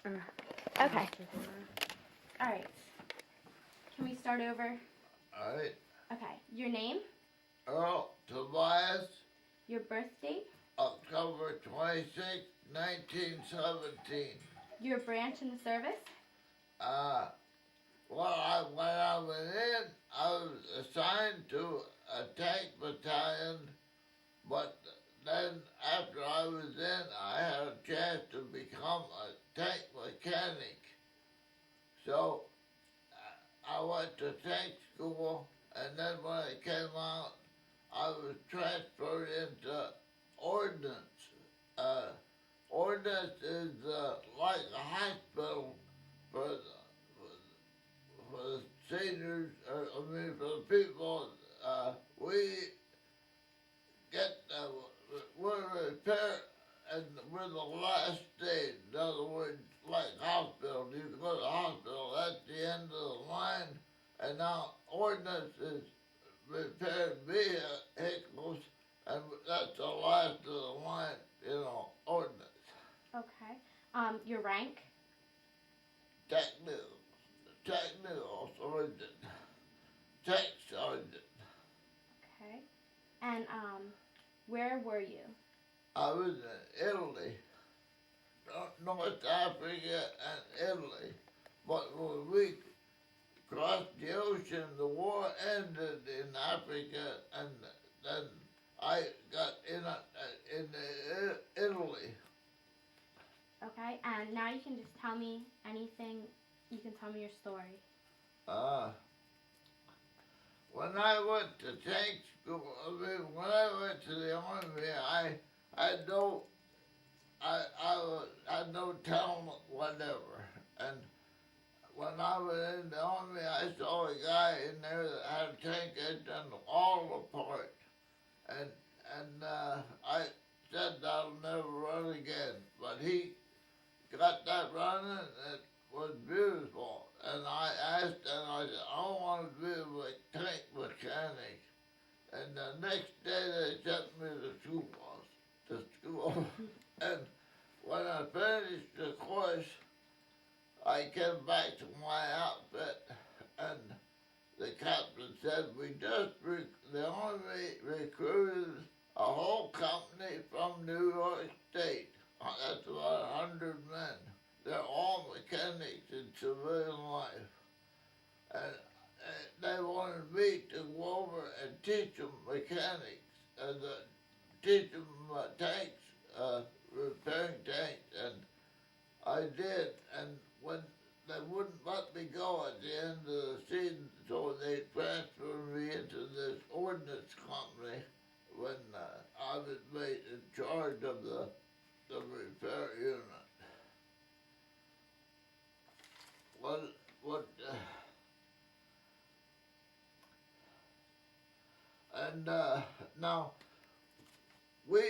Okay. All right. Can we start over? All right. Okay. Your name? Earl, Tobias, Your birth date? October 26, 1917. Your branch in the service? When I went in, I was assigned to a tank battalion, but then after I was in, I had a chance to become a tank mechanic. So I went to tank school, and then when I came out, I was transferred into ordnance. Ordnance is like a hospital for the seniors, for the people. We get, we're repaired, and we're the last stage. In other words, like hospital, you go to the hospital, that's the end of the line, and now ordnance is repaired vehicles, and that's the last of the line, ordnance. Okay. Your rank? Technical sergeant, tech sergeant. Okay. And where were you? I was in Italy, North Africa and Italy, but when we crossed the ocean, the war ended in Africa, and then I got in Italy. Okay. And now you can just tell me anything. You can tell me your story. When I went to tank school, when I went to the army, I had no talent, whatever. And when I was in the army, I saw a guy in there that had a tank engine all apart, and I said that'll never run again. But he got that running, and it was beautiful. And I asked him, I said, I want to be a tank mechanic. And the next day they sent me to school. And when I finished the course, I came back to my outfit, and the captain said, the Army recruited a whole company from New York State. That's about 100 men. They're all mechanics in civilian life. And they wanted me to go over and teach them mechanics, and teach them tanks, repairing tanks, and I did. And when they wouldn't let me go at the end of the season, so they transferred me into this ordnance company when I was made in charge of the repair unit. Now we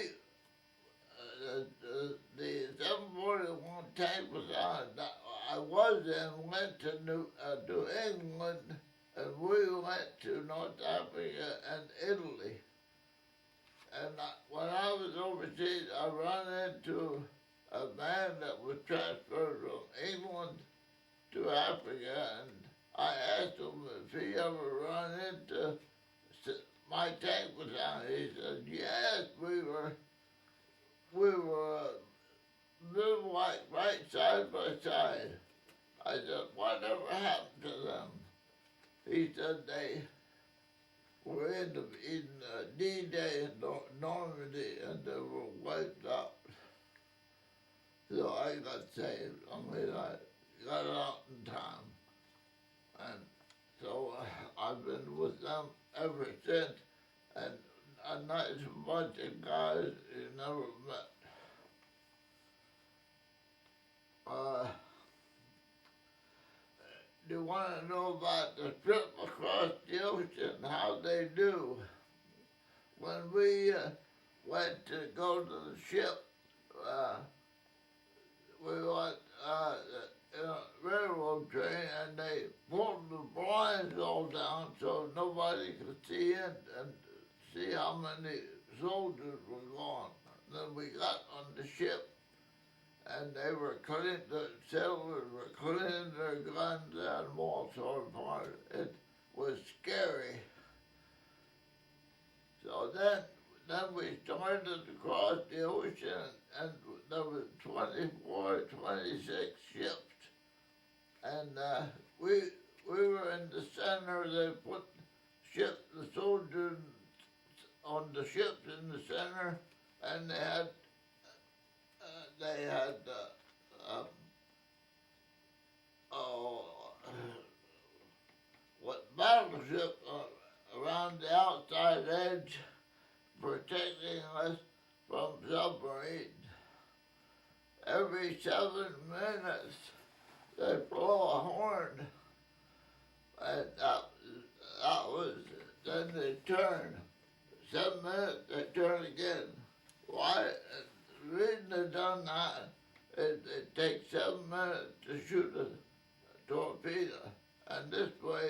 the 741 tank was on. I was in, went to England, and we went to North Africa and Italy. And when I was overseas, I ran into a man that was transferred from England to Africa, and I asked him if he ever run into my tank was on. He said, yes, we were bivouac right side by side. I said, whatever happened to them? He said they were in D-Day in Normandy, and they were wiped out. So I got saved. I got out in time. And so I've been with them ever since, and a nice bunch of guys you never met. Do you want to know about the trip across the ocean, how they do? When we went to go to the ship, we went in a railroad train, and they pulled the blinds all down so nobody could see in and see how many soldiers were gone. Then we got on the ship, and they were cleaning, the sailors were cleaning their guns and all sort of part. It was scary. So then we started to cross the ocean, and there was 24, 26 ships, and we were in the center. They put the soldiers on the ships in the center, and they had what battleship around the outside edge, protecting us from submarines. Every 7 minutes, they blow a horn, and that was, then they turn. 7 minutes, they turn again. Why? The reason they done that is it takes 7 minutes to shoot a torpedo, and this way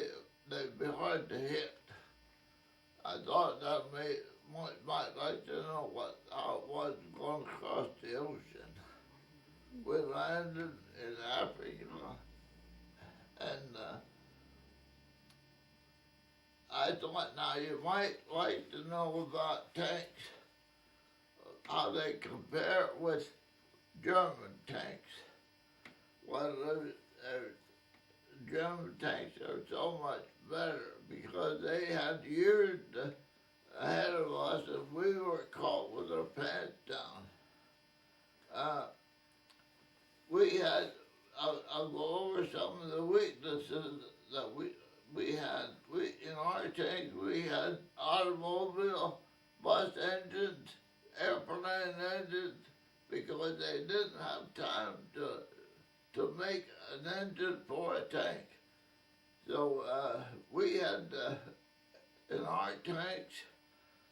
they'd be hard to hit. I thought that might like to know how it was going across the ocean. We landed in Africa, and I thought, now you might like to know about tanks, how they compare with German tanks. Well, German tanks are so much better because they had years ahead of us, and we were caught with our pants down. We had, I'll go over some of the weaknesses that we had. In our tanks, we had automobile, bus engines, airplane engines, because they didn't have time to make an engine for a tank. So we had, in our tanks,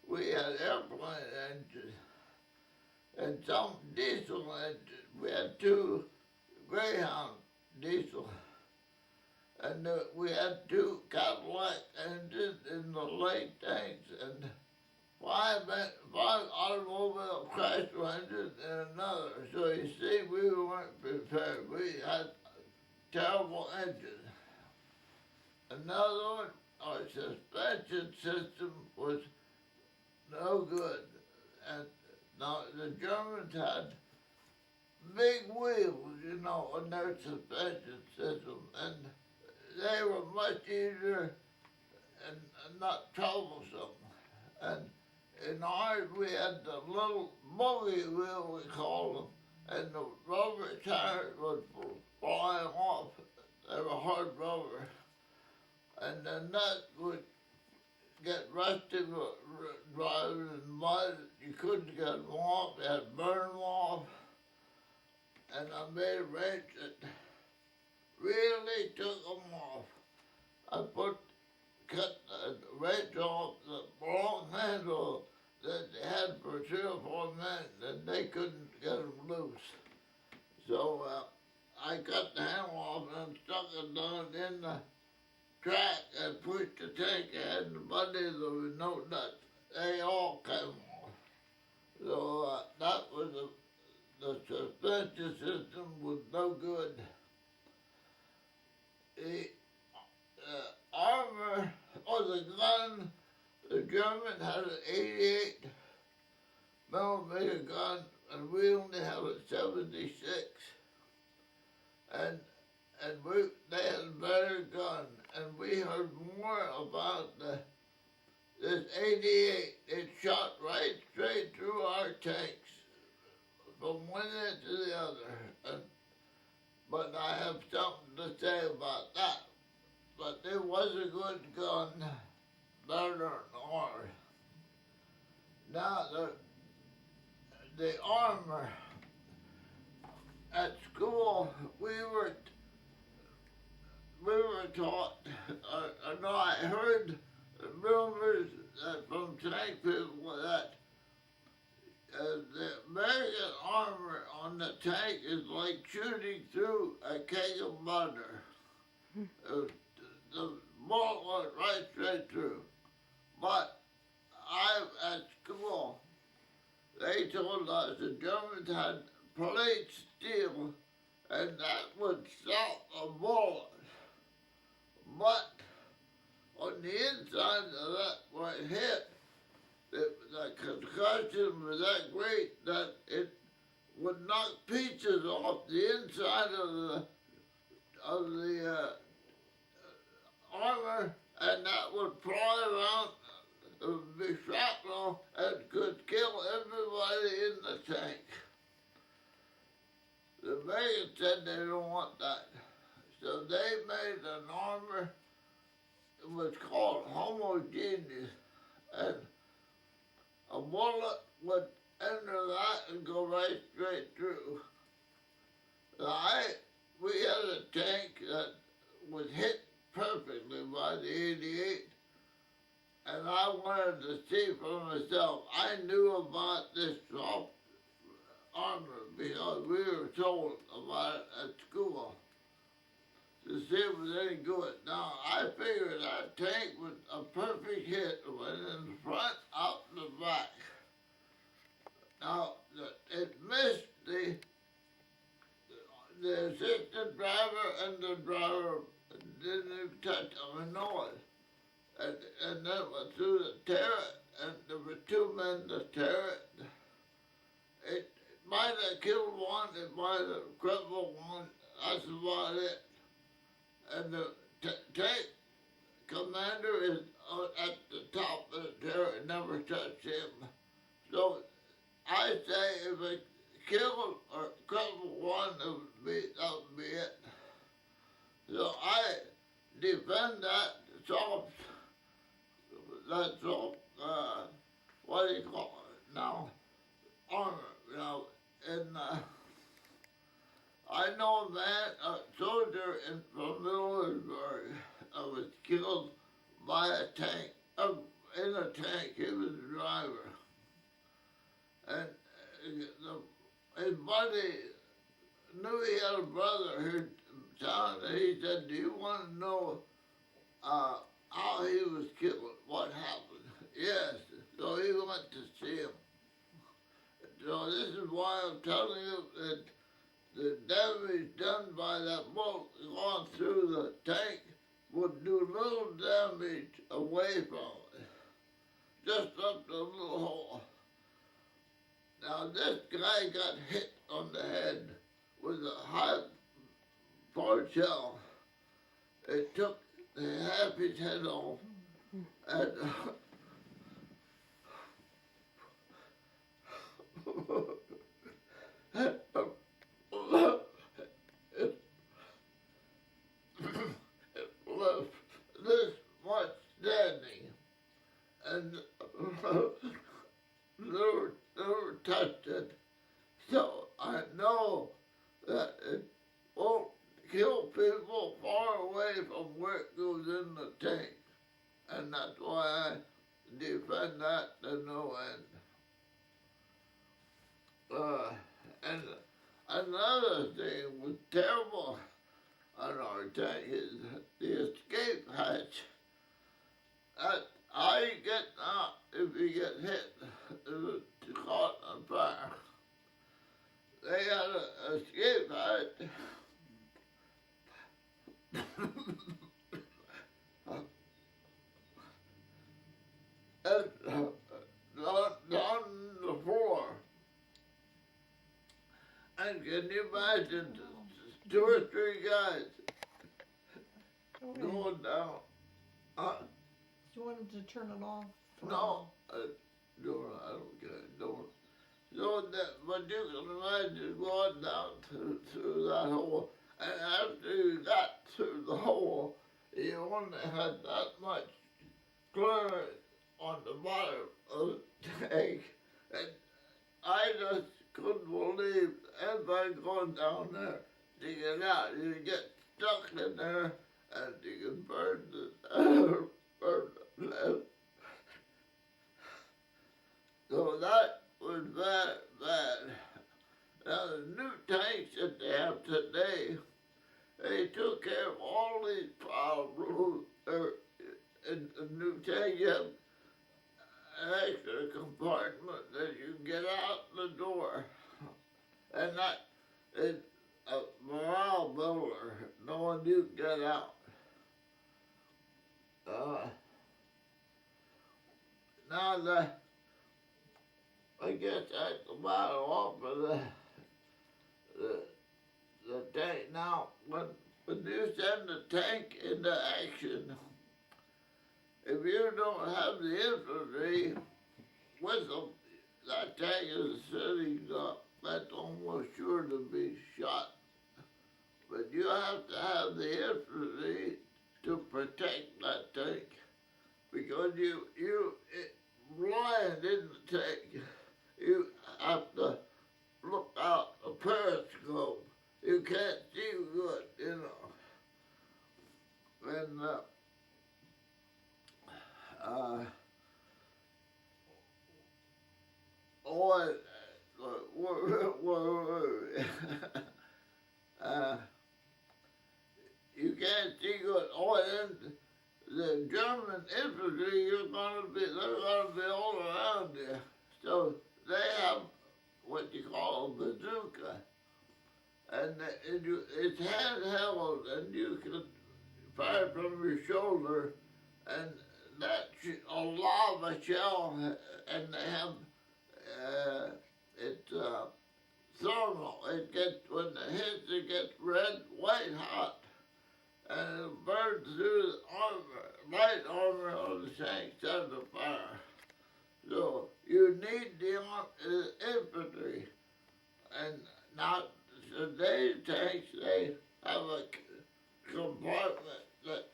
we had airplane engines and some diesel engines. We had 2 Greyhound diesel, and we had 2 Cadillac engines in the lake tanks, and 5 automobile crash engines in another. So you see, we weren't prepared. We had terrible engines. Another one, our suspension system was no good. And now the Germans had big wheels, on their suspension system, and they were much easier and not troublesome. And in ours, we had the little buggy wheel, we called them, and the rubber tires would fly off. They were hard rubber. And the nuts would get rusty driving in mud. You couldn't get them off. You had to burn them off. And I made a wrench that really took them off. I cut the wrench off the long handle that they had for 3 or 4 minutes, and they couldn't get them loose. So I cut the handle off and stuck it down in the track and pushed the tank ahead, and the bunnies, there was no nuts. They all came off. So that was the suspension system was no good. The armor, the gun, the German had an 88 millimeter gun, and we only have a 76. And they had a better gun, and we heard more about this 88. It shot right straight through our tanks, from one end to the other. But I have something to say about that. But it was a good gun, better than ours. Now the armor at school, we were taught. No, I heard rumors from tank people that the American armor on the tank is like shooting through a keg of butter. The bullet went right straight through. But at school, they told us the Germans had plate steel and that would stop a bullet. But on the inside of that, where it hit, the concussion was that great that it would knock pieces off the inside of the armor, and that would fly around. It would be shrapnel and could kill everybody in the tank. The Americans said they don't want that. So they made an armor. It was called homogeneous. And a bullet would enter that and go right straight through. We had a tank that was hit perfectly by the 88. And I wanted to see for myself. I knew about this soft armor because we were told about it at school to see if it was any good. Now, I figured that tank was a perfect hit. It went in the front, out the back. Now, it missed the assistant driver, and the driver didn't even touch him. I know it. And then went through the turret, and there were two men to turret. It might have killed one, it might have crippled one, that's about it. And the tank commander is at the top of the turret, never touched him. So I say if it killed or crippled one, that would be it. So I defend that soft, what do you call it now? Armor, you know, and I know a man, a soldier from Millersburg, was killed by a tank, in a tank. He was a driver. And his buddy knew he had a brother who town, and he said, do you want to know how he was killed, what happened? Yes, so he went to see him. So this is why I'm telling you that the damage done by that bullet going through the tank would do little damage away from it, just up the little hole. Now this guy got hit on the head with a high-powered shell. It took half his head off, and it left this much standing, and never touched it. So I know that it won't kill people far away from where it goes in the tank. And that's why I defend that to no end. And another thing was terrible on our tank is the escape hatch. How you get out if you get hit, if it's caught on fire. They had an escape hatch. Down the floor. And can you imagine 2 or 3 guys going down? You wanted to turn it off? No, I don't care. Don't. So that, but you can imagine going down through that hole, and after you got through the hole, you only had that much clearance on the bottom of the tank, and I just couldn't believe anybody going down there to get out. You get stuck in there, and you can burn the left. So that was bad. Now the new tanks that they have today, they took care of all these problems. In the new tank, you have an extra compartment that you get out the door. And that is a morale builder, knowing you get out. Now I guess that's about all for the tank. Now, when you send the tank into action, if you don't have the infantry with them, that tank is sitting up. That's almost sure to be shot. But you have to have the infantry to protect that tank, because blind in the tank, you have to look out a periscope. You can't see good, you know. And you can't see good. And the German infantry, they're gonna be all around you. So they have what you call a bazooka, and it's handheld, and you can fire from your shoulder, and that's a lava shell, and they have it's thermal. It gets, when it hits, it gets red, white hot, and it burns through the armor, light armor on the tank, sets the fire. So you need the infantry, and now today's tanks, they have a compartment that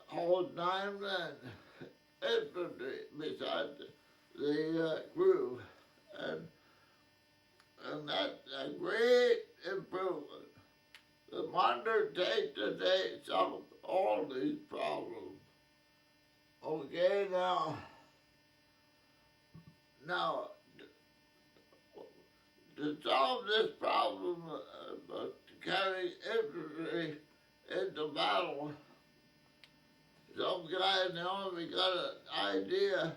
holds 9 men, infantry beside the crew, and that's a great improvement. The modern tank today solves all these problems. Okay, now, to solve this problem of carrying infantry into battle, some guy in the army got an idea,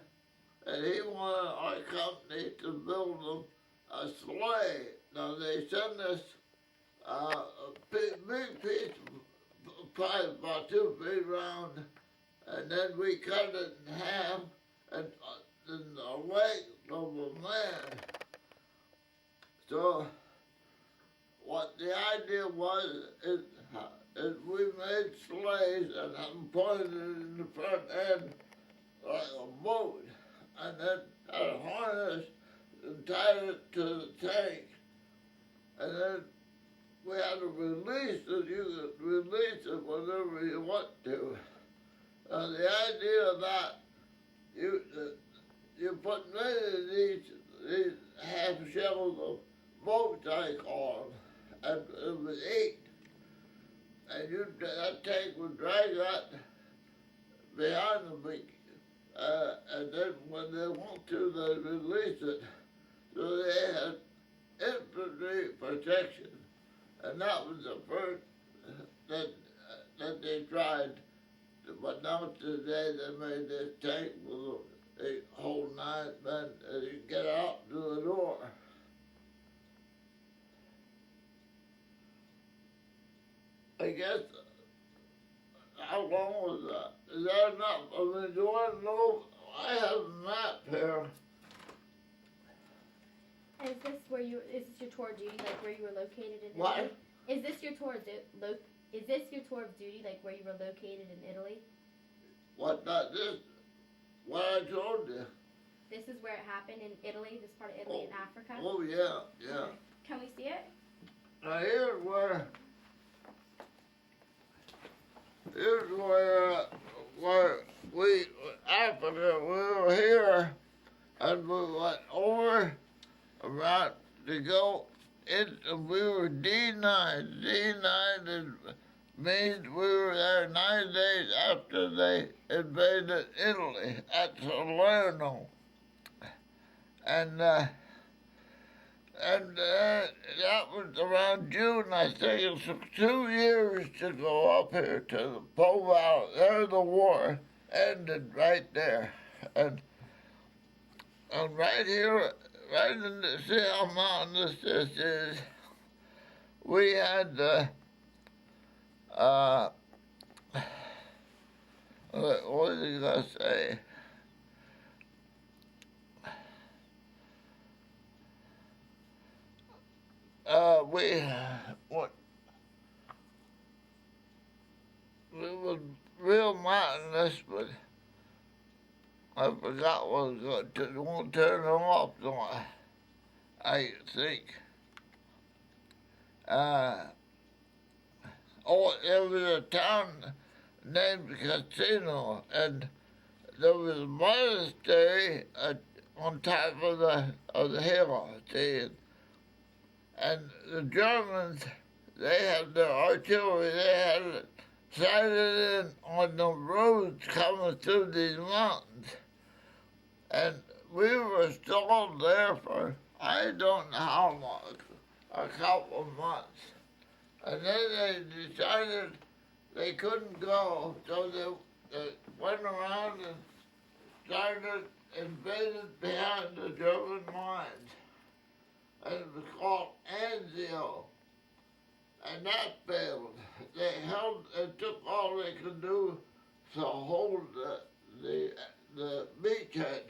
and he wanted our company to build them a sleigh. Now they send us a big piece of pipe about 2 feet round, and then we cut it in half, and the length of a man. So what the idea was is we made sleighs, and I'm pointed in the front end like a boat, and then had a harness and tied it to the tank, and then we had to release it. You could release it whenever you want to. Now the idea of that, you put many of these half shells of boat tank on, and it was 8. And that tank would drag that behind the beak, and then when they want to, they release it. So they had infantry protection, and that was the first that they tried. But now today they made this tank with they hold 9 men, and you get out through the door. I guess, how long was that? Is that enough? I mean, do you want to know? I have a map here. Is this your tour of duty, like where you were located in What? Italy? Is this your tour of duty, like where you were located in Italy? What, not this? What I told you. This is where it happened in Italy, this part of Italy in Africa? Oh, yeah, yeah. Okay. Can we see it? Now here's where Africa, we were here, and we went over around to go in, we were D9. D9 means we were there 9 days after they invaded Italy at Salerno. And that was around June, I think. It took 2 years to go up here to the Po Valley. There the war ended right there. And right here, right in the, see how mountainous this is? we had, what was I gonna say? We was real mountainous, but I forgot what was going to, won't turn them off, don't I think. There was a town named Casino, and there was a monastery on top of the hill, see, and the Germans, they had their artillery, they had it sighted in on the roads coming through these mountains, and we were stalled there for I don't know how long, a couple of months. And then they decided they couldn't go, so they went around and started invaded behind the German lines. And it was called Anzio. And that failed. It took all they could do to hold the beachhead.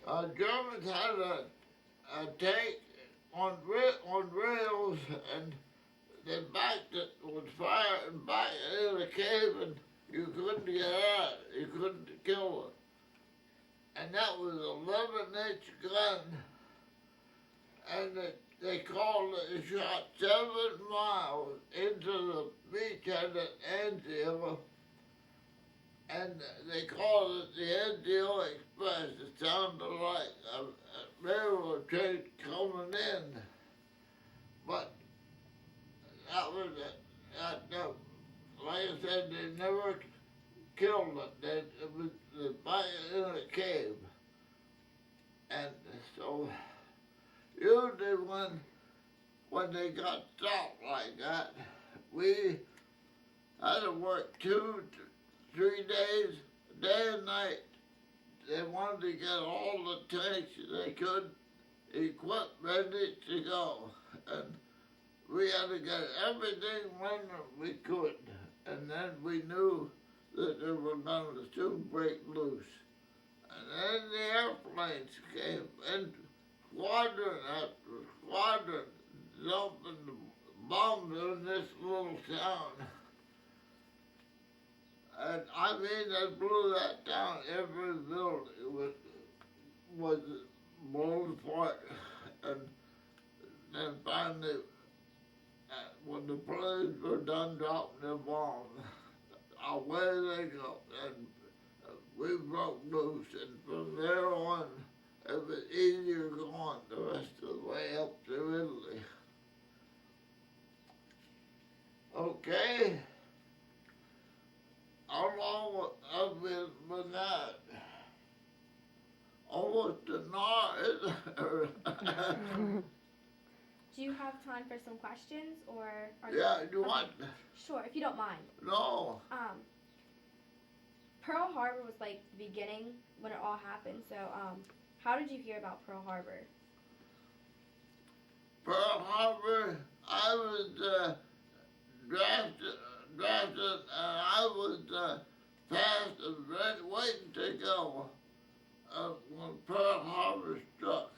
Germans had a tank on rails, and they backed it with fire and back in a cave, and you couldn't get out. You couldn't kill it. And that was an 11-inch gun, and they shot 7 miles into the beachhead at Anzio, and they called it the Anzio Express. It sounded like a railroad train coming in, but that was like I said, they never killed it. It was back in a cave, and so usually when they got stopped like that, we had to work 2 to 3 days, day and night. They wanted to get all the tanks they could equipped, ready to go, and we had to get everything running we could, and then we knew that they were going to soon break loose. And then the airplanes came, and squadron after squadron dumping bombs in this little town. And I mean, they blew that down. Every building was blown apart. And then finally, when the planes were done dropping their bombs, away they go. And we broke loose. And from there on, it was easier going the rest of the way up to Italy. Okay. How long have we been at? Almost an hour. Do you have time for some questions, or Yeah, you want? Sure, if you don't mind. No. Pearl Harbor was like the beginning when it all happened. So, how did you hear about Pearl Harbor? Pearl Harbor, I was drafted, and I was passed and waiting to go when Pearl Harbor struck.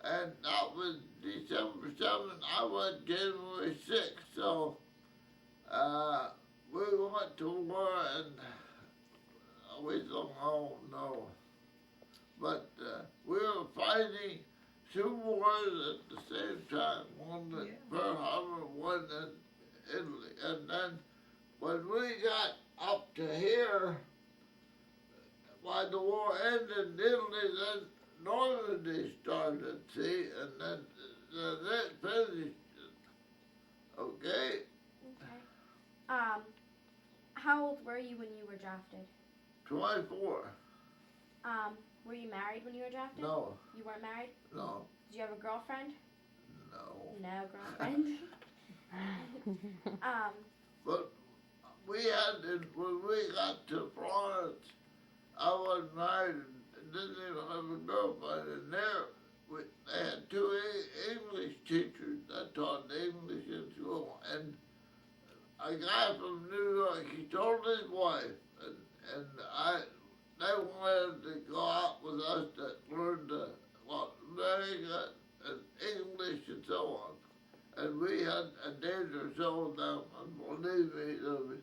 And that was December 7th. I went January 6th, so we went to war, and we don't know. But we were fighting 2 wars at the same time. One at Pearl Harbor, one in Italy. And then when we got up to here, when the war ended in Italy, then Normandy started, see, and then that finished. Okay? Okay. How old were you when you were drafted? 24. Were you married when you were drafted? No. You weren't married? No. Did you have a girlfriend? No. No girlfriend. But we had to, when we got to Florence, I was married and didn't even have a girlfriend, and there they had two English teachers that taught English in school, and a guy from New York, he told his wife, they wanted to go out with us that learned very good and English and so on. And we had a day or so of them, and believe me, there was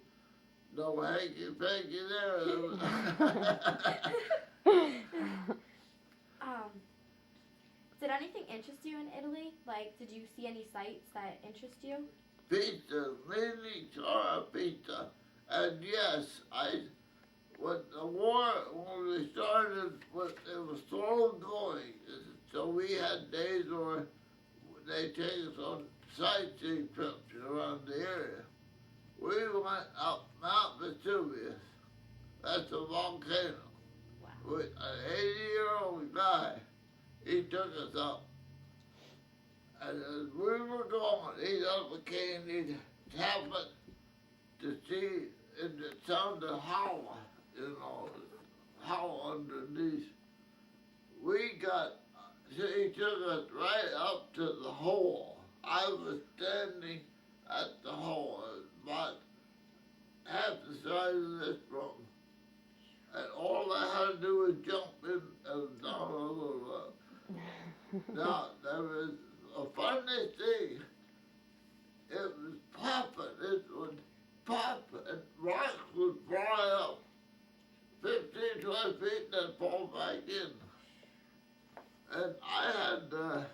no hanky-panky there. Did anything interest you in Italy? Like, did you see any sights that interest you? Pizza, mini car pizza. And yes, when the war, when we started, it was slow going. So we had days where they take us on sightseeing trips around the area. We went up Mount Vesuvius. That's a volcano. Wow. With an 80-year-old guy, he took us up. And as we were going, he up a candy tablet to see, and it sounded hollow, hollow underneath. He took us right up to the hole. I was standing at the hole, about half the size of this room. And all I had to do was jump in and down a little bit. Now, there was a funny thing. It was popping. It would pop, and rocks would fly up 15, 20 feet and then fall back in. And I had the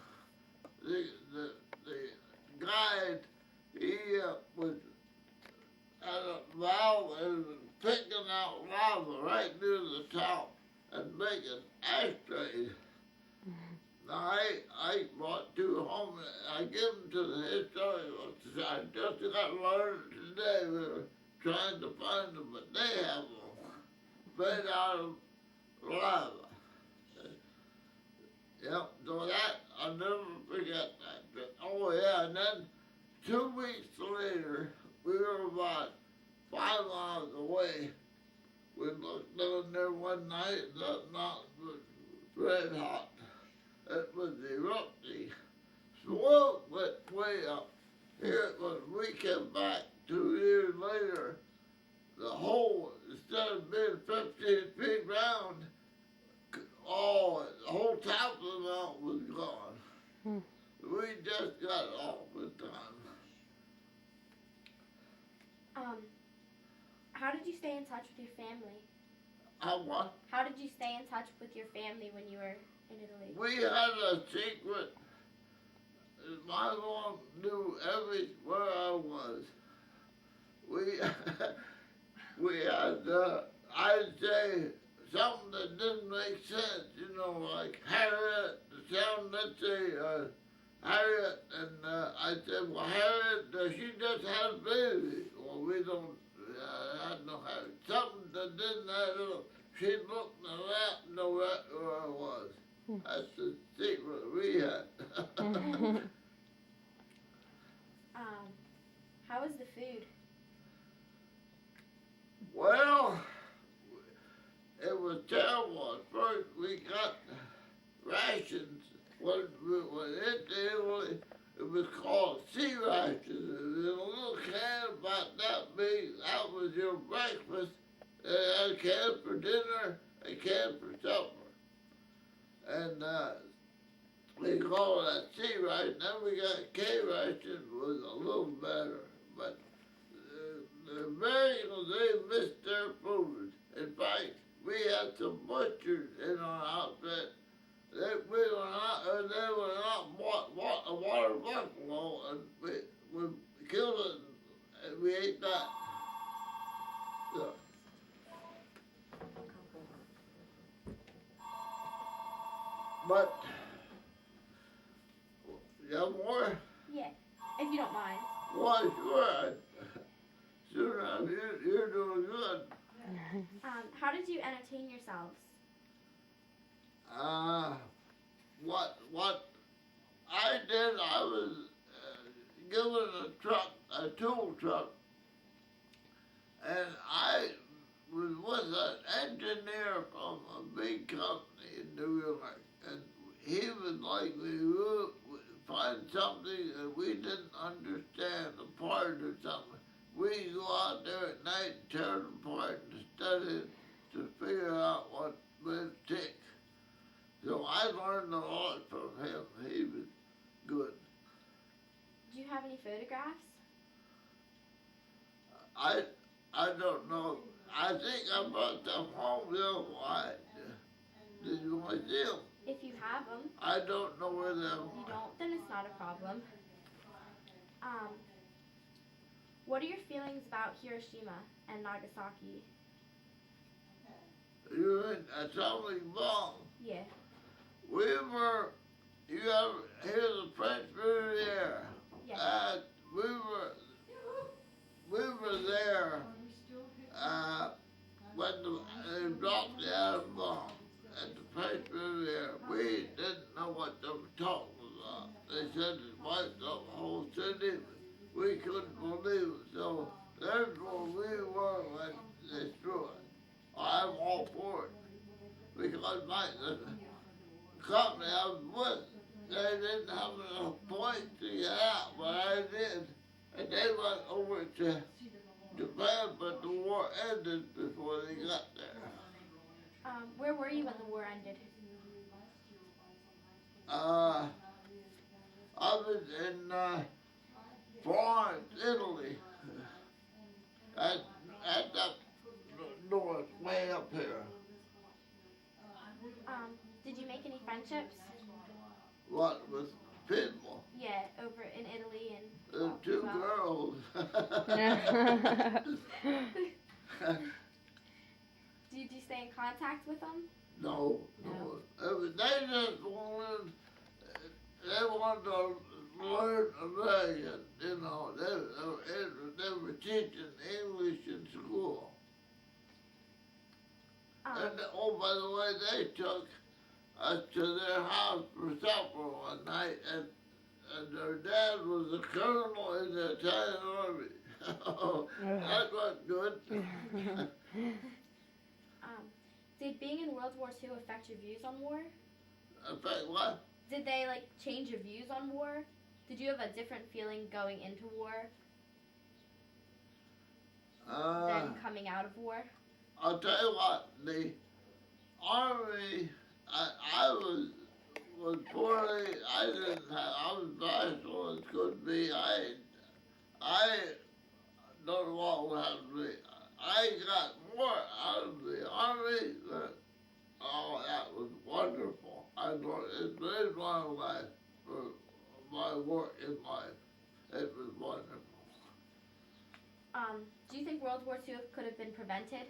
guide, he was at a valve and was picking out lava right near the top and making ashtrays. Now I brought two home. I give them to the historical society. I just got learned today. We were trying to find them, but they have them made out of lava. Yep. So that I'll never forget that. But, oh yeah, and then 2 weeks later, we were about 5 miles away. We looked down there one night, and that mountain was red hot. It was erupting. Smoke went way up. Here it was. We came back 2 years later. The hole, instead of being 15 feet round, the whole top of the mountain was gone. We just got off the time. How did you stay in touch with your family? What? How did you stay in touch with your family when you were in Italy? We had a secret. My mom knew where I was. We had, I'd say something that didn't make sense, like Harriet, the sound, let's say, Harriet, and I said, well, Harriet, she just had a baby. Well, we don't have no Harriet. Something that didn't add up. She looked in the lap and know right where I was. That's the secret we had. How was the food? Well, it was terrible. At first, we got rations. When Italy, it was called sea rations. In a little can about that big, that was your breakfast. They had a can for dinner, a can for supper. And we called that sea ration. Then we got K ration, was a little better. But the Americans, they missed their food. In fact, we had some butchers in our outfit. They were not bought a water buffalo, and we killed it, and we ate that. So. But, you have more? Yeah, if you don't mind. Why, sure. Sure, you're doing good. How did you entertain yourselves? What I did, I was given a tool truck, and I was with an engineer from a big company in New York, and he was like we would find something that we didn't understand, a part or something. We go out there at night and tear it apart and study it to figure out what would tick. So I learned a lot from him. He was good. Do you have any photographs? I don't know. I think I brought them home the other night. Did you want to see them? If you have them. I don't know where them You don't, then it's not a problem. What are your feelings about Hiroshima and Nagasaki? You're in atomic bomb. Yeah. We were, you ever hear the French Riviera? Yeah. We were there when they dropped the atom bomb at the French Riviera. We didn't know what they were talking about. They said it wiped up the whole city. We couldn't believe it. So there's where we were when they threw it. I'm all for it. Because the company I was with, they didn't have enough points to get out, but I did. And they went over to Japan, but the war ended before they got there. Where were you when the war ended? I was in Florence, Italy. At that north, way up here. Did you make any friendships? What, with people? Yeah, over in Italy and. The two girls. Did you stay in contact with them? No. They just wanted to learn American, you know. They were teaching English in school. And oh, by the way, they took us to their house for supper one night, and their dad was a colonel in the Italian army. That was good. Did being in World War II affect your views on war? Affect what? Did they change your views on war? Did you have a different feeling going into war than coming out of war? I'll tell you what, the army, I was poorly, I was bashful as could be. I don't know what would happen to me. I got more out of the army than, oh, that was wonderful. It made my life, for my work in life. It was wonderful. Do you think World War II could have been prevented?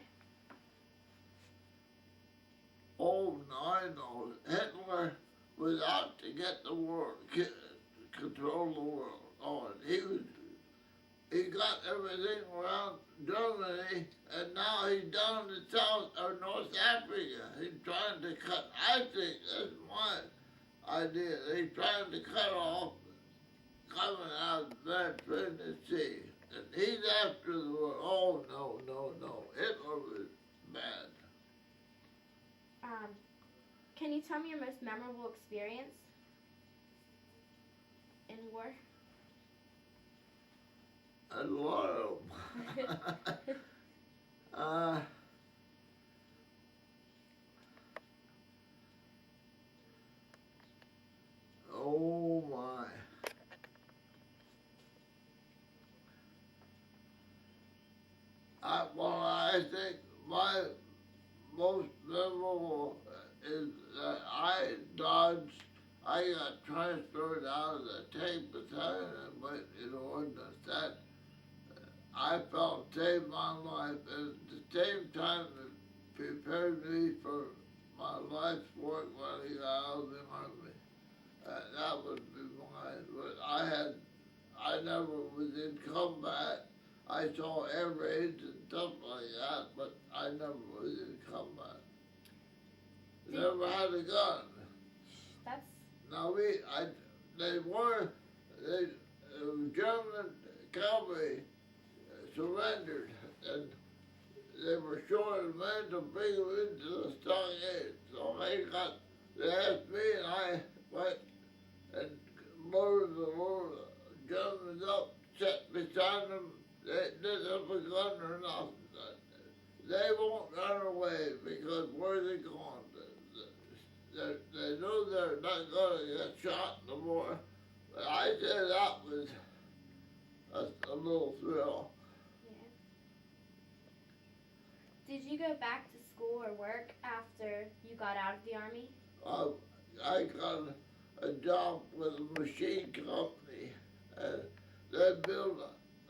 Oh, no, I know. Hitler was out to get the world, control the world. Oh, and he got everything around Germany, and now he's down in South or North Africa. He's trying to cut, I think that's my idea. He's trying to cut off coming out of the Mediterranean Sea. And he's after the world. Oh, no. Hitler was bad. Can you tell me your most memorable experience in war? A lot of them. Oh my. I think my most memorable is that I got transferred out of the tank battalion and went in ordnance. That I felt saved my life, and at the same time it prepared me for my life's work when I got out of the army. That would be mine, but I never was in combat. I saw air raids and stuff like that, but I never was in combat. Never had a gun. That's. Now the German cavalry surrendered, and they were short of men to bring them into the stockade. So they asked me, and I went and loaded the guns up, sat beside them. They didn't have a gun or nothing. They won't run away because where they going? They know they're not going to get shot no more. But I said that was a little thrill. Yeah. Did you go back to school or work after you got out of the Army? I got a job with a machine company, and they build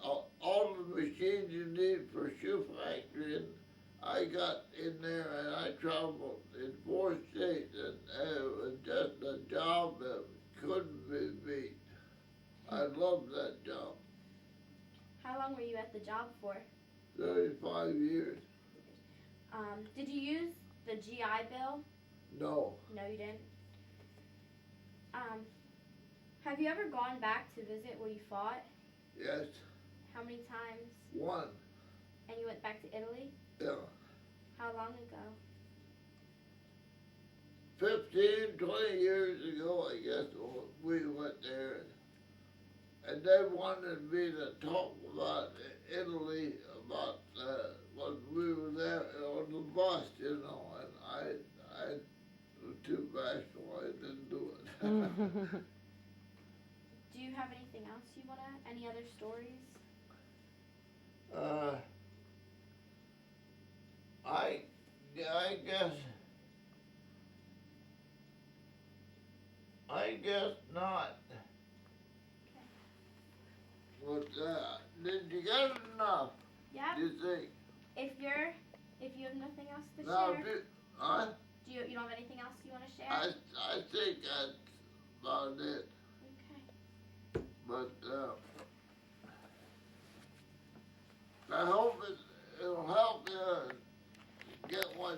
all the machines you need for shoe factory. And I got in there and I traveled in 4 states, and it was just a job that couldn't be beat. I loved that job. How long were you at the job for? 35 years. Did you use the GI Bill? No. No, you didn't. Have you ever gone back to visit where you fought? Yes. How many times? 1. And you went back to Italy? Yeah. How long ago? 15, 20 years ago, I guess, we went there. And they wanted me to talk about Italy, about when we were there on the bus, you know, and I was too bashful, I didn't do it. Do you have anything else you want to, any other stories? I guess not. Okay. But, did you get enough, Yeah. do you think? If you have nothing else to No, share, do you don't have anything else you want to share? I think that's about it. Okay. But,